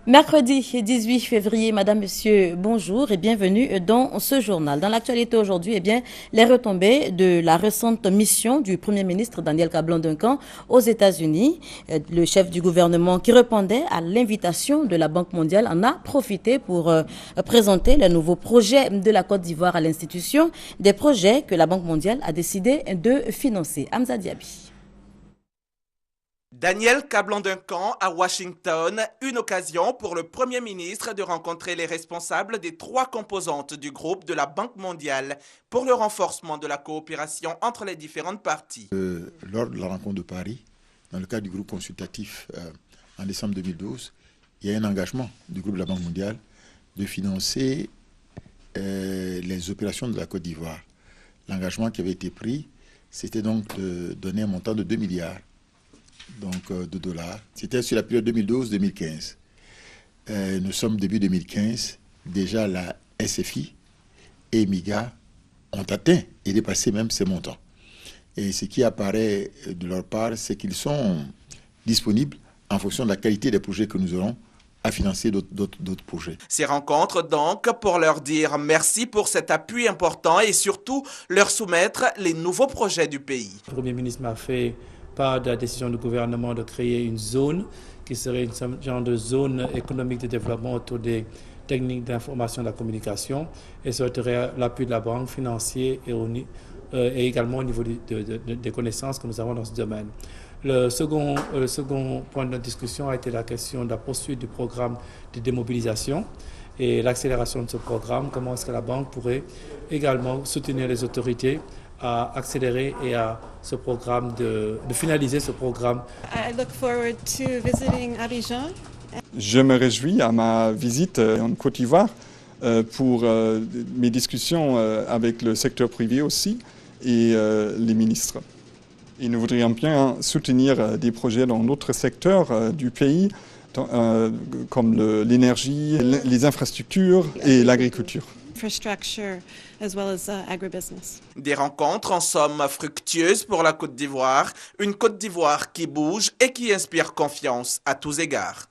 Mercredi 18 février, Madame, Monsieur, bonjour et bienvenue dans ce journal. Dans l'actualité aujourd'hui, les retombées de la récente mission du Premier ministre Daniel Kablan-Duncan aux États-Unis. Le chef du gouvernement qui répondait à l'invitation de la Banque mondiale en a profité pour présenter les nouveaux projets de la Côte d'Ivoire à l'institution, des projets que la Banque mondiale a décidé de financer. Hamza Diaby. Daniel Kablan-Duncan à Washington, une occasion pour le Premier ministre de rencontrer les responsables des trois composantes du groupe de la Banque mondiale pour le renforcement de la coopération entre les différentes parties. Lors de la rencontre de Paris, dans le cadre du groupe consultatif en décembre 2012, il y a un engagement du groupe de la Banque mondiale de financer les opérations de la Côte d'Ivoire. L'engagement qui avait été pris, c'était donc de donner un montant de 2 milliards. De dollars. C'était sur la période 2012-2015. Nous sommes début 2015. Déjà, la SFI et MIGA ont atteint et dépassé même ces montants. Et ce qui apparaît de leur part, c'est qu'ils sont disponibles en fonction de la qualité des projets que nous aurons à financer d'autres projets. Ces rencontres donc pour leur dire merci pour cet appui important et surtout leur soumettre les nouveaux projets du pays. Le Premier ministre m'a fait part de la décision du gouvernement de créer une zone qui serait une genre de zone économique de développement autour des techniques d'information et de la communication et souhaiterait l'appui de la banque financière et également au niveau des connaissances que nous avons dans ce domaine. Le second point de notre discussion a été la question de la poursuite du programme de démobilisation et l'accélération de ce programme. Comment est-ce que la banque pourrait également soutenir les autorités à accélérer et à ce programme de finaliser ce programme. I look forward to visiting Abidjan. Je me réjouis à ma visite en Côte d'Ivoire pour mes discussions avec le secteur privé aussi et les ministres. Et nous voudrions bien soutenir des projets dans d'autres secteurs du pays, comme l'énergie, les infrastructures et l'agriculture. As well as agribusiness. Des rencontres en somme fructueuses pour la Côte d'Ivoire, une Côte d'Ivoire qui bouge et qui inspire confiance à tous égards.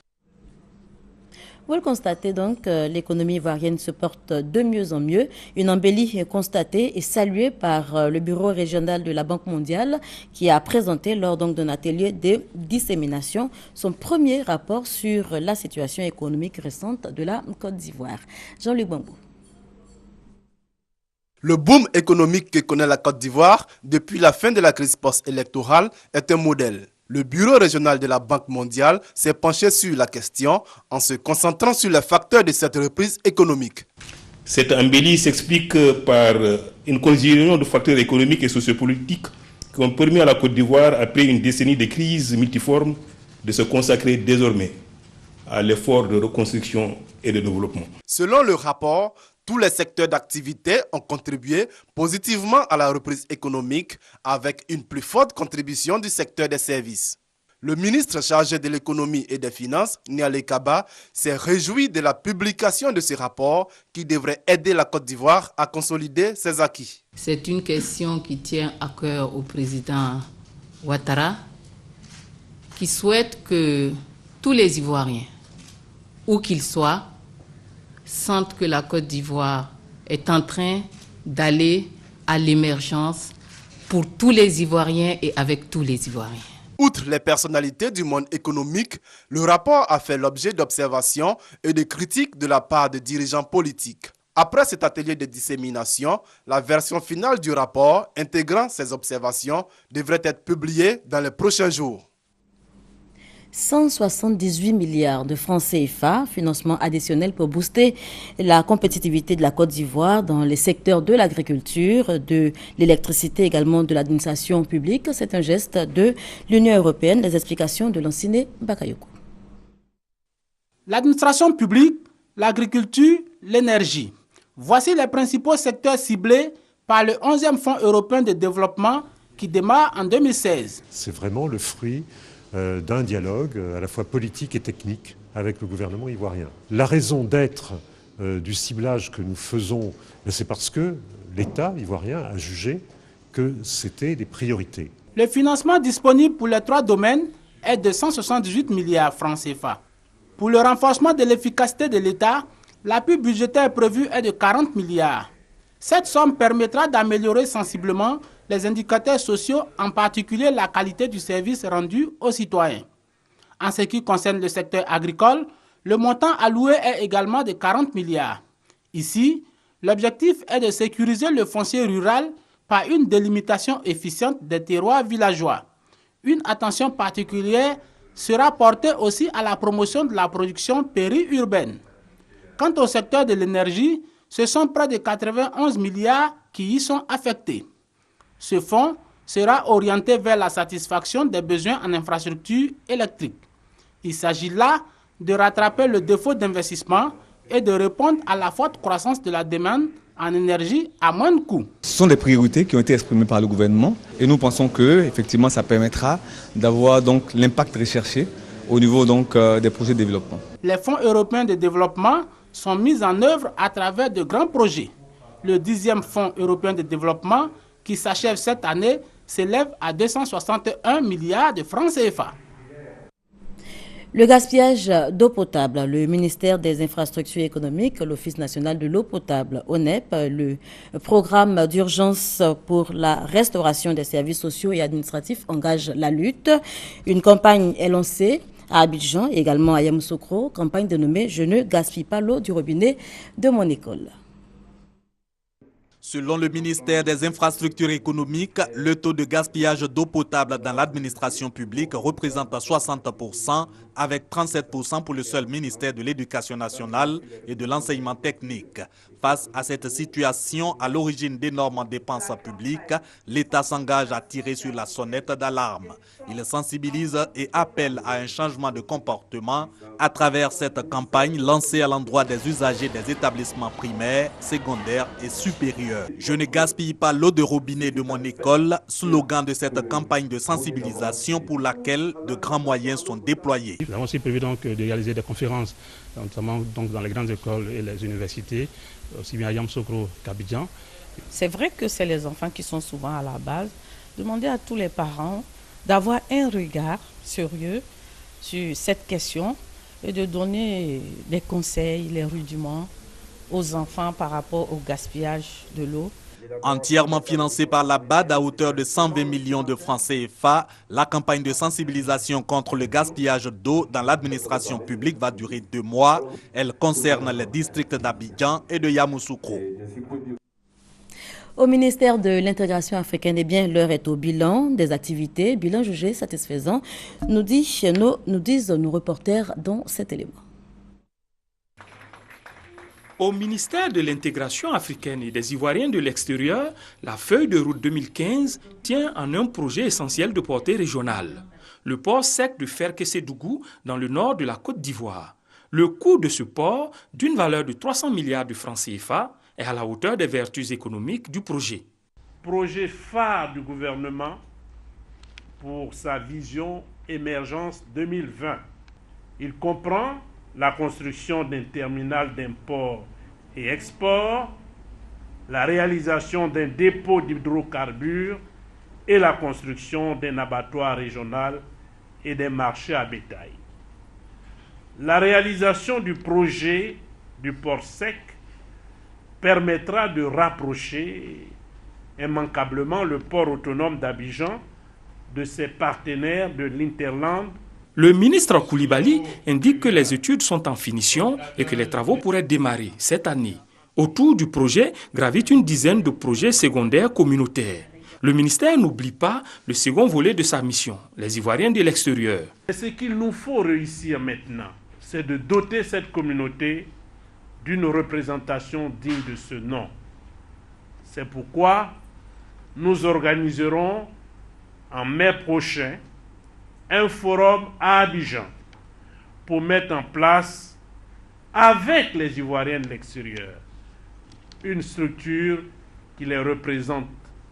Vous le constatez donc, l'économie ivoirienne se porte de mieux en mieux. Une embellie constatée et saluée par le bureau régional de la Banque mondiale qui a présenté lors d'un atelier de dissémination son premier rapport sur la situation économique récente de la Côte d'Ivoire. Jean-Luc Bambou. Le boom économique que connaît la Côte d'Ivoire depuis la fin de la crise post-électorale est un modèle. Le bureau régional de la Banque mondiale s'est penché sur la question en se concentrant sur les facteurs de cette reprise économique. Cette embellie s'explique par une conjugaison de facteurs économiques et sociopolitiques qui ont permis à la Côte d'Ivoire, après une décennie de crises multiformes, de se consacrer désormais à l'effort de reconstruction et de développement. Selon le rapport, tous les secteurs d'activité ont contribué positivement à la reprise économique avec une plus forte contribution du secteur des services. Le ministre chargé de l'économie et des finances, Nialé Kaba, s'est réjoui de la publication de ce rapport qui devrait aider la Côte d'Ivoire à consolider ses acquis. C'est une question qui tient à cœur au président Ouattara, qui souhaite que tous les Ivoiriens, où qu'ils soient, sentent que la Côte d'Ivoire est en train d'aller à l'émergence pour tous les Ivoiriens et avec tous les Ivoiriens. Outre les personnalités du monde économique, le rapport a fait l'objet d'observations et de critiques de la part de dirigeants politiques. Après cet atelier de dissémination, la version finale du rapport intégrant ces observations devrait être publiée dans les prochains jours. 178 milliards de francs CFA, financement additionnel pour booster la compétitivité de la Côte d'Ivoire dans les secteurs de l'agriculture, de l'électricité, également de l'administration publique. C'est un geste de l'Union européenne. Les explications de Lanciné Bakayoko. L'administration publique, l'agriculture, l'énergie. Voici les principaux secteurs ciblés par le 11e Fonds européen de développement qui démarre en 2016. C'est vraiment le fruit d'un dialogue à la fois politique et technique avec le gouvernement ivoirien. La raison d'être du ciblage que nous faisons, c'est parce que l'État ivoirien a jugé que c'était des priorités. Le financement disponible pour les trois domaines est de 178 milliards francs CFA. Pour le renforcement de l'efficacité de l'État, l'appui budgétaire prévu est de 40 milliards. Cette somme permettra d'améliorer sensiblement les indicateurs sociaux, en particulier la qualité du service rendu aux citoyens. En ce qui concerne le secteur agricole, le montant alloué est également de 40 milliards. Ici, l'objectif est de sécuriser le foncier rural par une délimitation efficiente des terroirs villageois. Une attention particulière sera portée aussi à la promotion de la production périurbaine. Quant au secteur de l'énergie, ce sont près de 91 milliards qui y sont affectés. Ce fonds sera orienté vers la satisfaction des besoins en infrastructures électriques. Il s'agit là de rattraper le défaut d'investissement et de répondre à la forte croissance de la demande en énergie à moindre coût. Ce sont des priorités qui ont été exprimées par le gouvernement et nous pensons que effectivement ça permettra d'avoir donc l'impact recherché au niveau donc des projets de développement. Les fonds européens de développement sont mis en œuvre à travers de grands projets. Le 10e fonds européen de développement qui s'achève cette année s'élève à 261 milliards de francs CFA. Le gaspillage d'eau potable, le ministère des Infrastructures économiques, l'Office national de l'eau potable, ONEP, le programme d'urgence pour la restauration des services sociaux et administratifs engage la lutte. Une campagne est lancée à Abidjan et également à Yamoussoukro, campagne dénommée « Je ne gaspille pas l'eau du robinet de mon école ». Selon le ministère des Infrastructures économiques, le taux de gaspillage d'eau potable dans l'administration publique représente 60%, avec 37% pour le seul ministère de l'Éducation nationale et de l'enseignement technique. Face à cette situation à l'origine d'énormes dépenses publiques, l'État s'engage à tirer sur la sonnette d'alarme. Il sensibilise et appelle à un changement de comportement à travers cette campagne lancée à l'endroit des usagers des établissements primaires, secondaires et supérieurs. Je ne gaspille pas l'eau de robinet de mon école, slogan de cette campagne de sensibilisation pour laquelle de grands moyens sont déployés. Nous avons aussi prévu donc de réaliser des conférences, notamment donc dans les grandes écoles et les universités, aussi bien à Yamoussoukro qu'Abidjan. C'est vrai que c'est les enfants qui sont souvent à la base. Demandez à tous les parents d'avoir un regard sérieux sur cette question et de donner des conseils, les rudiments aux enfants par rapport au gaspillage de l'eau. Entièrement financée par la BAD à hauteur de 120 millions de francs CFA, la campagne de sensibilisation contre le gaspillage d'eau dans l'administration publique va durer 2 mois. Elle concerne les districts d'Abidjan et de Yamoussoukro. Au ministère de l'Intégration africaine, l'heure est au bilan des activités, bilan jugé satisfaisant, nous disent nos reporters dans cet élément. Au ministère de l'Intégration africaine et des Ivoiriens de l'extérieur, la feuille de route 2015 tient en un projet essentiel de portée régionale. Le port sec de Ferkessédougou dans le nord de la Côte d'Ivoire. Le coût de ce port, d'une valeur de 300 milliards de francs CFA, est à la hauteur des vertus économiques du projet. Projet phare du gouvernement pour sa vision Émergence 2020. Il comprend la construction d'un terminal d'import et export, la réalisation d'un dépôt d'hydrocarbures et la construction d'un abattoir régional et des marchés à bétail. La réalisation du projet du port sec permettra de rapprocher immanquablement le port autonome d'Abidjan de ses partenaires de l'Interland. Le ministre Koulibaly indique que les études sont en finition et que les travaux pourraient démarrer cette année. Autour du projet gravitent une dizaine de projets secondaires communautaires. Le ministère n'oublie pas le second volet de sa mission, les Ivoiriens de l'extérieur. Ce qu'il nous faut réussir maintenant, c'est de doter cette communauté d'une représentation digne de ce nom. C'est pourquoi nous organiserons en mai prochain un forum à Abidjan pour mettre en place, avec les Ivoiriens de l'extérieur, une structure qui les représente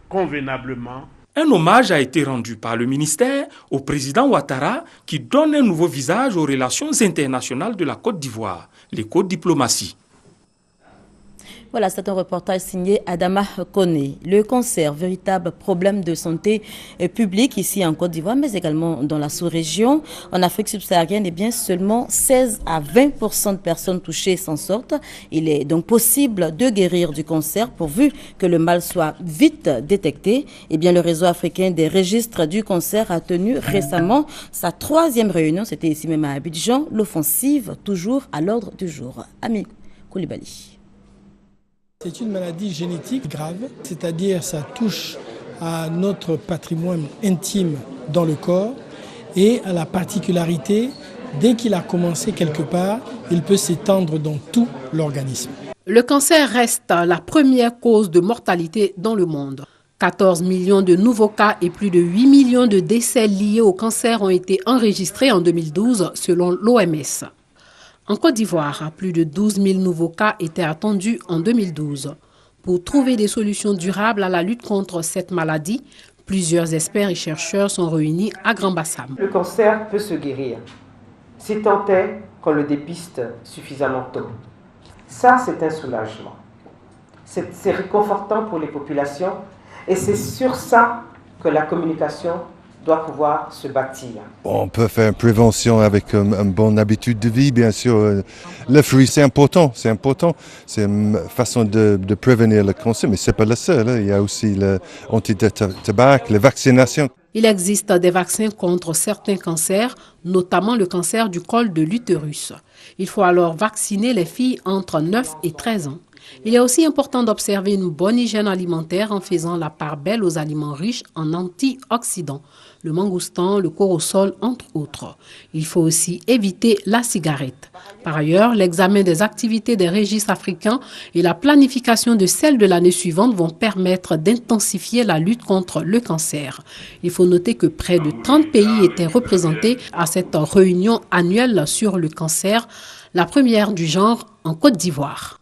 convenablement. Un hommage a été rendu par le ministère au président Ouattara qui donne un nouveau visage aux relations internationales de la Côte d'Ivoire, l'éco-diplomatie. Voilà, c'est un reportage signé Adama Kone. Le cancer, véritable problème de santé publique ici en Côte d'Ivoire, mais également dans la sous-région. En Afrique subsaharienne, eh bien, seulement 16 à 20% de personnes touchées s'en sortent. Il est donc possible de guérir du cancer pourvu que le mal soit vite détecté. Eh bien, le réseau africain des registres du cancer a tenu récemment sa 3e réunion. C'était ici même à Abidjan. L'offensive, toujours à l'ordre du jour. Ami Koulibaly. C'est une maladie génétique grave, c'est-à-dire ça touche à notre patrimoine intime dans le corps et à la particularité, dès qu'il a commencé quelque part, il peut s'étendre dans tout l'organisme. Le cancer reste la première cause de mortalité dans le monde. 14 millions de nouveaux cas et plus de 8 millions de décès liés au cancer ont été enregistrés en 2012 selon l'OMS. En Côte d'Ivoire, plus de 12 000 nouveaux cas étaient attendus en 2012. Pour trouver des solutions durables à la lutte contre cette maladie, plusieurs experts et chercheurs sont réunis à Grand-Bassam. Le cancer peut se guérir, si tant est qu'on le dépiste suffisamment tôt. Ça, c'est un soulagement. C'est réconfortant pour les populations et c'est sur ça que la communication doit pouvoir se bâtir. On peut faire une prévention avec une bonne habitude de vie, bien sûr. Le fruit, c'est important. C'est une façon de prévenir le cancer, mais ce n'est pas le seul. Il y a aussi l'anti-tabac, les vaccinations. Il existe des vaccins contre certains cancers, notamment le cancer du col de l'utérus. Il faut alors vacciner les filles entre 9 et 13 ans. Il est aussi important d'observer une bonne hygiène alimentaire en faisant la part belle aux aliments riches en antioxydants, le mangoustan, le corosol, entre autres. Il faut aussi éviter la cigarette. Par ailleurs, l'examen des activités des registres africains et la planification de celles de l'année suivante vont permettre d'intensifier la lutte contre le cancer. Il faut noter que près de 30 pays étaient représentés à cette réunion annuelle sur le cancer, la première du genre en Côte d'Ivoire.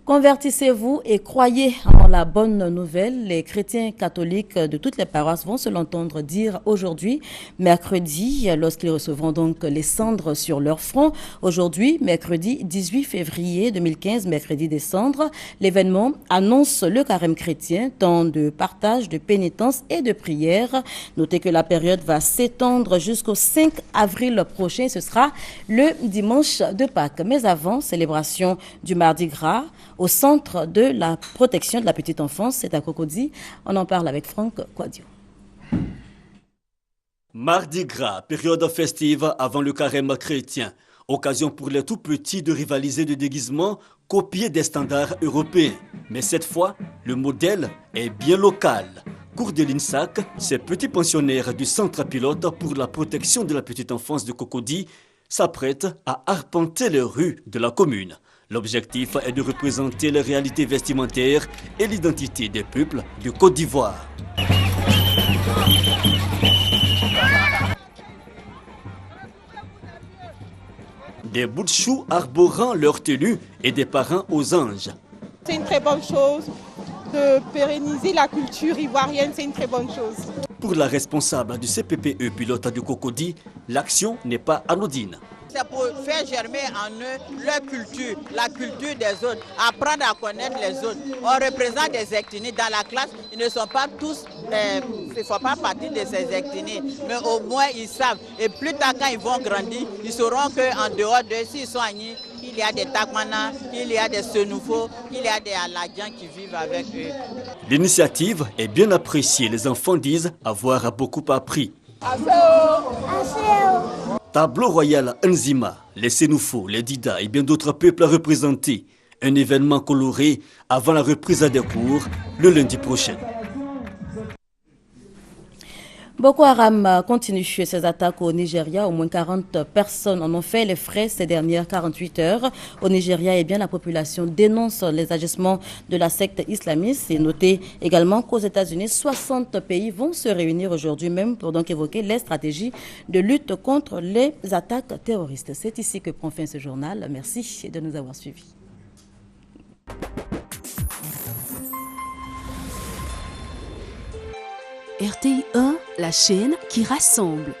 Convertissez-vous et croyez en la bonne nouvelle. Les chrétiens catholiques de toutes les paroisses vont se l'entendre dire aujourd'hui, mercredi, lorsqu'ils recevront donc les cendres sur leur front. Aujourd'hui, mercredi 18 février 2015, mercredi des cendres, l'événement annonce le carême chrétien, temps de partage, de pénitence et de prière. Notez que la période va s'étendre jusqu'au 5 avril prochain. Ce sera le dimanche de Pâques. Mais avant, célébration du Mardi Gras, au centre de la protection de la petite enfance, c'est à Cocody. On en parle avec Franck Quadio. Mardi Gras, période festive avant le carême chrétien. Occasion pour les tout-petits de rivaliser de déguisements copiés des standards européens. Mais cette fois, le modèle est bien local. Cours de l'INSAC, ces petits pensionnaires du centre pilote pour la protection de la petite enfance de Cocody s'apprêtent à arpenter les rues de la commune. L'objectif est de représenter les réalités vestimentaires et l'identité des peuples de Côte d'Ivoire. Des bouts de choux arborant leur tenue et des parrains aux anges. C'est une très bonne chose de pérenniser la culture ivoirienne, c'est une très bonne chose. Pour la responsable du CPPE pilote de Cocody, l'action n'est pas anodine. C'est pour faire germer en eux leur culture, la culture des autres, apprendre à connaître les autres. On représente des ethnies dans la classe, ils ne sont pas tous, ils ne font pas partie de ces ethnies, mais au moins ils savent. Et plus tard quand ils vont grandir, ils sauront qu'en dehors d'eux, s'ils sont agnés, il y a des Takmana, il y a des Senoufo, il y a des Aladjans qui vivent avec eux. L'initiative est bien appréciée, les enfants disent avoir beaucoup appris. Tableau royal Nzima, les Senoufo, les Dida et bien d'autres peuples représentés. Un événement coloré avant la reprise des cours le lundi prochain. Boko Haram continue ses attaques au Nigeria. Au moins 40 personnes en ont fait les frais ces dernières 48 heures. Au Nigeria, la population dénonce les agissements de la secte islamiste. Et notez également qu'aux États-Unis, 60 pays vont se réunir aujourd'hui même pour donc évoquer les stratégies de lutte contre les attaques terroristes. C'est ici que prend fin ce journal. Merci de nous avoir suivis. RTI 1, la chaîne qui rassemble.